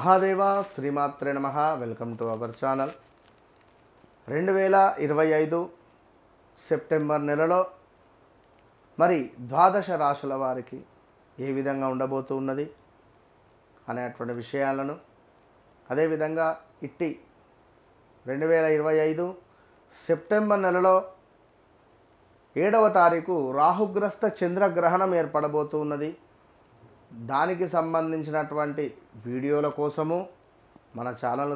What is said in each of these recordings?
మహాదేవ శ్రీమాత్రే నమః. Welcome to our channel. 2025 September నెలలో మరి ద్వాదశ రాశుల వారికి ఏ విధంగా ఉండబోతున్నది అనేటువంటి విషయాలను, అదేవిధంగా ఇట్టి 2025 సెప్టెంబర్ నెలలో 7వ తారీఖు రాహుగ్రస్త చంద్రగ్రహణం ఏర్పడబోతున్నది. దానికి సంబంధించినటువంటి వీడియోల కోసము మన ఛానల్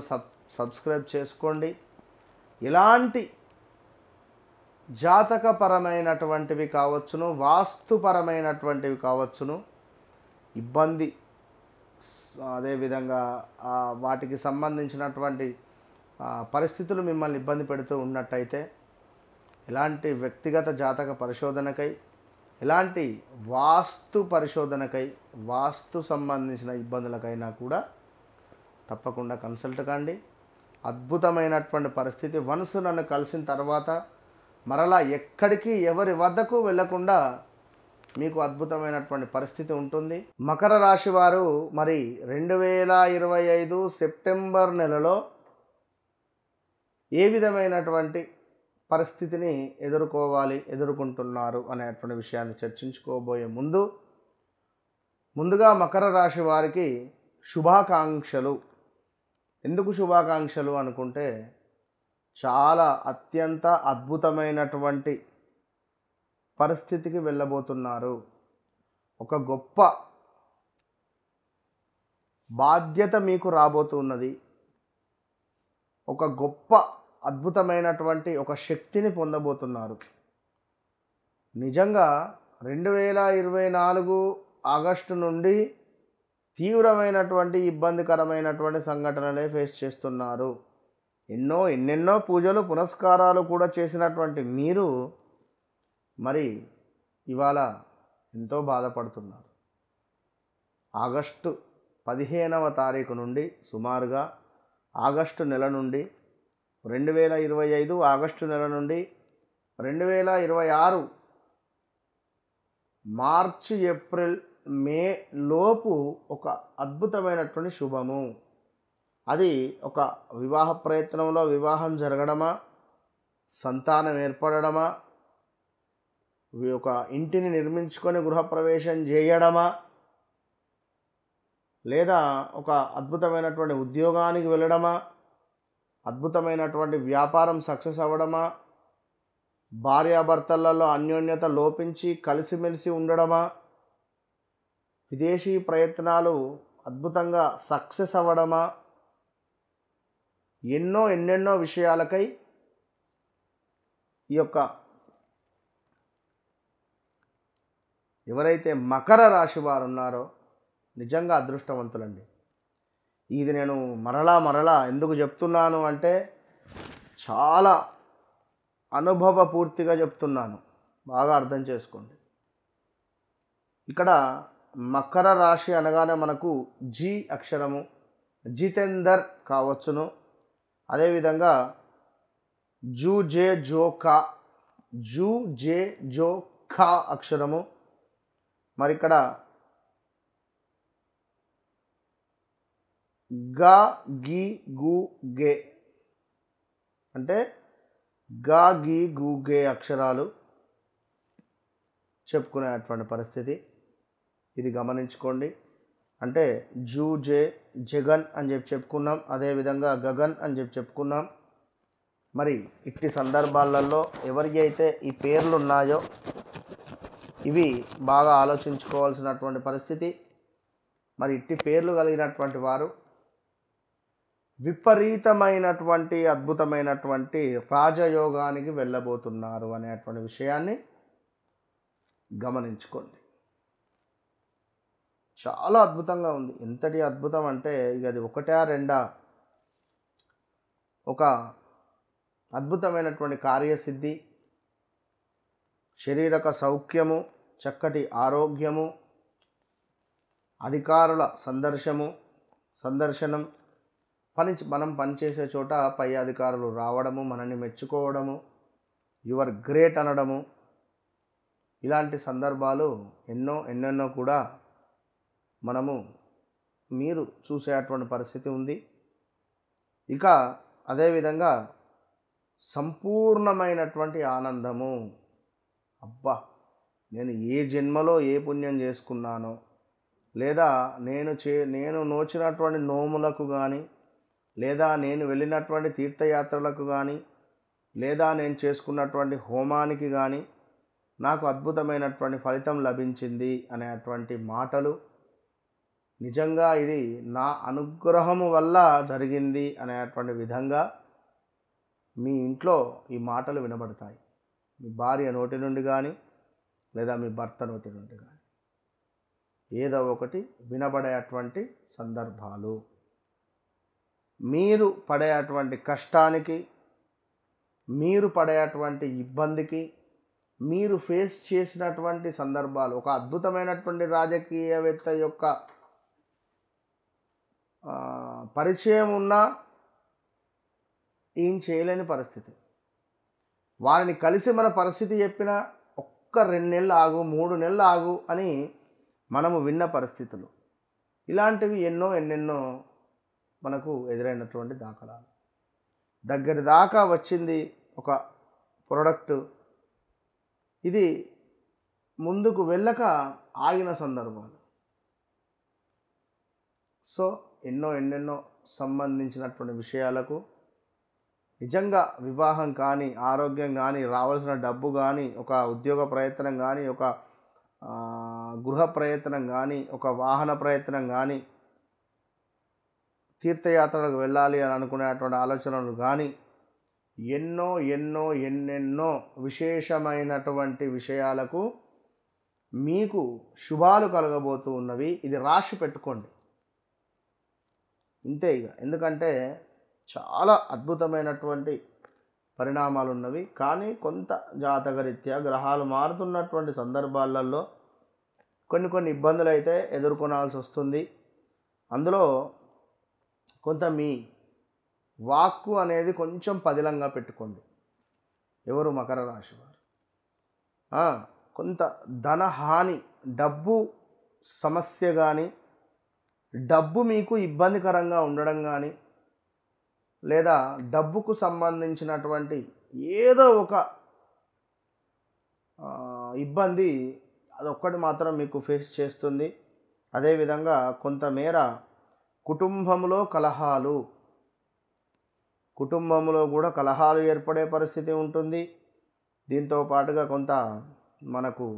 సబ్స్క్రైబ్ చేసుకోండి. ఇలాంటి జాతకపరమైనటువంటివి కావచ్చును, వాస్తుపరమైనటువంటివి కావచ్చును, ఇబ్బంది అదేవిధంగా వాటికి సంబంధించినటువంటి పరిస్థితులు మిమ్మల్ని ఇబ్బంది పెడుతూ ఉన్నట్టయితే ఇలాంటి వ్యక్తిగత జాతక పరిశోధనకై, ఇలాంటి వాస్తు పరిశోధనకై, వాస్తు సంబంధించిన ఇబ్బందులకైనా కూడా తప్పకుండా కన్సల్ట్ కండి. అద్భుతమైనటువంటి పరిస్థితి. వన్స్ నన్ను కలిసిన తర్వాత మరలా ఎక్కడికి ఎవరి వద్దకు వెళ్ళకుండా మీకు అద్భుతమైనటువంటి పరిస్థితి ఉంటుంది. మకర రాశి వారు మరి 2025 సెప్టెంబర్ నెలలో ఏ విధమైనటువంటి పరిస్థితిని ఎదుర్కొంటున్నారు అనేటువంటి విషయాన్ని చర్చించుకోబోయే ముందుగా మకర రాశి వారికి శుభాకాంక్షలు. ఎందుకు శుభాకాంక్షలు అనుకుంటే, చాలా అత్యంత అద్భుతమైనటువంటి పరిస్థితికి వెళ్ళబోతున్నారు. ఒక గొప్ప బాధ్యత మీకు రాబోతున్నది. ఒక గొప్ప అద్భుతమైనటువంటి ఒక శక్తిని పొందబోతున్నారు. నిజంగా 2024 ఆగస్టు నుండి తీవ్రమైనటువంటి ఇబ్బందికరమైనటువంటి సంఘటనలే ఫేస్ చేస్తున్నారు. ఎన్నెన్నో పూజలు పునస్కారాలు కూడా చేసినటువంటి మీరు మరి ఇవాళ ఎంతో బాధపడుతున్నారు. ఆగస్టు 15వ తారీఖు నుండి సుమారుగా ఆగస్టు నెల నుండి 2025 ఆగస్టు నెల నుండి 2026 మార్చి, ఏప్రిల్, మే లోపు ఒక అద్భుతమైనటువంటి శుభము. అది ఒక వివాహ ప్రయత్నంలో వివాహం జరగడమా, సంతానం ఏర్పడడమా, ఒక ఇంటిని నిర్మించుకొని గృహప్రవేశం చేయడమా, లేదా ఒక అద్భుతమైనటువంటి ఉద్యోగానికి వెళ్ళడమా, అద్భుతమైనటువంటి వ్యాపారం సక్సెస్ అవ్వడమా, భార్యాభర్తలలో అన్యోన్యత లోపించి కలిసిమెలిసి ఉండడమా, విదేశీ ప్రయత్నాలు అద్భుతంగా సక్సెస్ అవ్వడమా, ఎన్నెన్నో విషయాలకై ఈ యొక్క ఎవరైతే మకర రాశి వారు ఉన్నారో నిజంగా అదృష్టవంతులండి. ఇది నేను మరలా ఎందుకు చెప్తున్నాను అంటే, చాలా అనుభవపూర్తిగా చెప్తున్నాను. బాగా అర్థం చేసుకోండి. ఇక్కడ మకర రాశి అనగానే మనకు జీ అక్షరము, జితేందర్ కావచ్చును, అదేవిధంగా జూ జే జో కా అక్షరము. మరి ఇక్కడ గా గీ గు గే అంటే గా గీ గు గే అక్షరాలు చెప్పుకునేటువంటి పరిస్థితి. ఇది గమనించుకోండి. అంటే జూ జే జగన్ అని చెప్పుకున్నాం, అదేవిధంగా గగన్ అని చెప్పుకున్నాం. మరి ఇట్టి సందర్భాలలో ఎవరికి అయితే ఈ పేర్లు ఉన్నాయో ఇవి బాగా ఆలోచించుకోవాల్సినటువంటి పరిస్థితి. మరి ఇట్టి పేర్లు కలిగినటువంటి వారు విపరీతమైనటువంటి అద్భుతమైనటువంటి రాజయోగానికి వెళ్ళబోతున్నారు అనేటువంటి విషయాన్ని గమనించుకోండి. చాలా అద్భుతంగా ఉంది. ఎంతటి అద్భుతం అంటే ఇక అది ఒకటా రెండా, ఒక అద్భుతమైనటువంటి కార్యసిద్ధి, శారీరక సౌఖ్యము, చక్కటి ఆరోగ్యము, అధికారుల సందర్శనం, మనం పనిచేసే చోట పై అధికారులు రావడము, మనల్ని మెచ్చుకోవడము, యువర్ గ్రేట్ అనడము, ఇలాంటి సందర్భాలు ఎన్నెన్నో కూడా మనము మీరు చూసేటువంటి పరిస్థితి ఉంది. ఇక అదేవిధంగా సంపూర్ణమైనటువంటి ఆనందము. అబ్బా, నేను ఏ జన్మలో ఏ పుణ్యం చేసుకున్నానో, లేదా నేను నోచినటువంటి నోములకు కానీ, లేదా నేను వెళ్ళినటువంటి తీర్థయాత్రలకు కానీ, లేదా నేను చేసుకున్నటువంటి హోమానికి కానీ నాకు అద్భుతమైనటువంటి ఫలితం లభించింది అనేటువంటి మాటలు, నిజంగా ఇది నా అనుగ్రహము వల్ల జరిగింది అనేటువంటి విధంగా మీ ఇంట్లో ఈ మాటలు వినబడతాయి. మీ భార్య నోటి నుండి కానీ, లేదా మీ భర్త నోటి నుండి కానీ, ఏదో ఒకటి వినబడేటువంటి సందర్భాలు. మీరు పడేటువంటి కష్టానికి, మీరు పడేటువంటి ఇబ్బందికి, మీరు ఫేస్ చేసినటువంటి సందర్భాలు, ఒక అద్భుతమైనటువంటి రాజకీయవేత్త యొక్క పరిచయం ఉన్నా ఏం చేయలేని పరిస్థితి. వారిని కలిసి మన పరిస్థితి చెప్పిన ఒక్క 2 నెలలు ఆగు, 3 నెలలు ఆగు అని మనము విన్న పరిస్థితులు. ఇలాంటివి ఎన్నెన్నో మనకు ఎదురైనటువంటి దాఖలాలు. దగ్గర దాకా వచ్చింది ఒక ప్రోడక్ట్, ఇది ముందుకు వెళ్ళక ఆగిన సందర్భాలు. సో ఎన్నెన్నో సంబంధించినటువంటి విషయాలకు నిజంగా వివాహం కానీ, ఆరోగ్యం కానీ, రావాల్సిన డబ్బు కానీ, ఒక ఉద్యోగ ప్రయత్నం కానీ, ఒక గృహ ప్రయత్నం కానీ, ఒక వాహన ప్రయత్నం కానీ, తీర్థయాత్రలకు వెళ్ళాలి అని అనుకునేటువంటి ఆలోచనలు కానీ, ఎన్నెన్నో విశేషమైనటువంటి విషయాలకు మీకు శుభాలు కలగబోతూ ఉన్నవి. ఇది రాసి పెట్టుకోండి. ఇంతే ఇక. ఎందుకంటే చాలా అద్భుతమైనటువంటి పరిణామాలు ఉన్నవి. కానీ కొంత జాతకరీత్యా గ్రహాలు మారుతున్నటువంటి సందర్భాలలో కొన్ని ఇబ్బందులు అయితే ఎదుర్కొనాల్సి వస్తుంది. అందులో కొంత మీ వాక్కు అనేది కొంచెం పదిలంగా పెట్టుకోండి. ఎవరు? మకర రాశి వారు. కొంత ధనహాని, డబ్బు సమస్య కానీ, డబ్బు మీకు ఇబ్బందికరంగా ఉండడం కానీ, లేదా డబ్బుకు సంబంధించినటువంటి ఏదో ఒక ఇబ్బంది అదొక్కటి మాత్రం మీకు ఫేస్ చేస్తుంది. అదేవిధంగా కొంతమేర కుటుంబంలో కలహాలు, కుటుంబంలో కూడా కలహాలు ఏర్పడే పరిస్థితి ఉంటుంది. దీంతో పాటుగా కొంత మనకు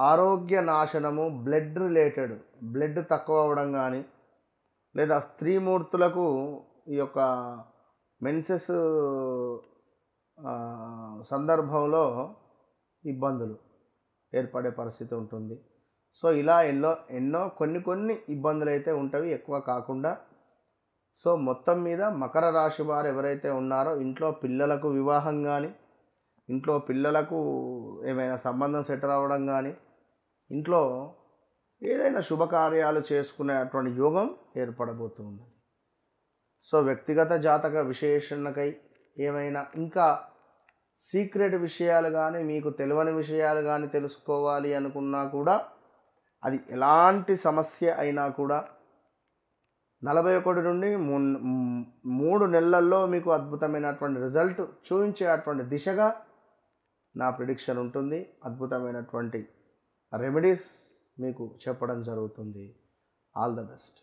ఆరోగ్య నాశనము, బ్లడ్ తక్కువ అవ్వడం కానీ, లేదా స్త్రీమూర్తులకు ఈ యొక్క మెన్సెస్ సందర్భంలో ఇబ్బందులు ఏర్పడే పరిస్థితి ఉంటుంది. సో ఇలా ఎన్నో కొన్ని ఇబ్బందులు అయితే ఉంటాయి, ఎక్కువ కాకుండా. సో మొత్తం మీద మకర రాశి వారు ఎవరైతే ఉన్నారో, ఇంట్లో పిల్లలకు వివాహం కానీ, ఇంట్లో పిల్లలకు ఏమైనా సంబంధం సెటిల్ అవ్వడం కానీ, ఇంట్లో ఏదైనా శుభకార్యాలు చేసుకునేటువంటి యోగం ఏర్పడబోతుంది. సో వ్యక్తిగత జాతక విశ్లేషణకై ఏమైనా ఇంకా సీక్రెట్ విషయాలు కానీ, మీకు తెలియని విషయాలు కానీ తెలుసుకోవాలి అనుకున్నా కూడా, అది ఎలాంటి సమస్య అయినా కూడా 41 నుండి 3 నెలల్లో మీకు అద్భుతమైనటువంటి రిజల్ట్ చూపించేటువంటి దిశగా నా ప్రిడిక్షన్ ఉంటుంది. అద్భుతమైనటువంటి రెమెడీస్ మీకు చెప్పడం జరుగుతుంది. All the best.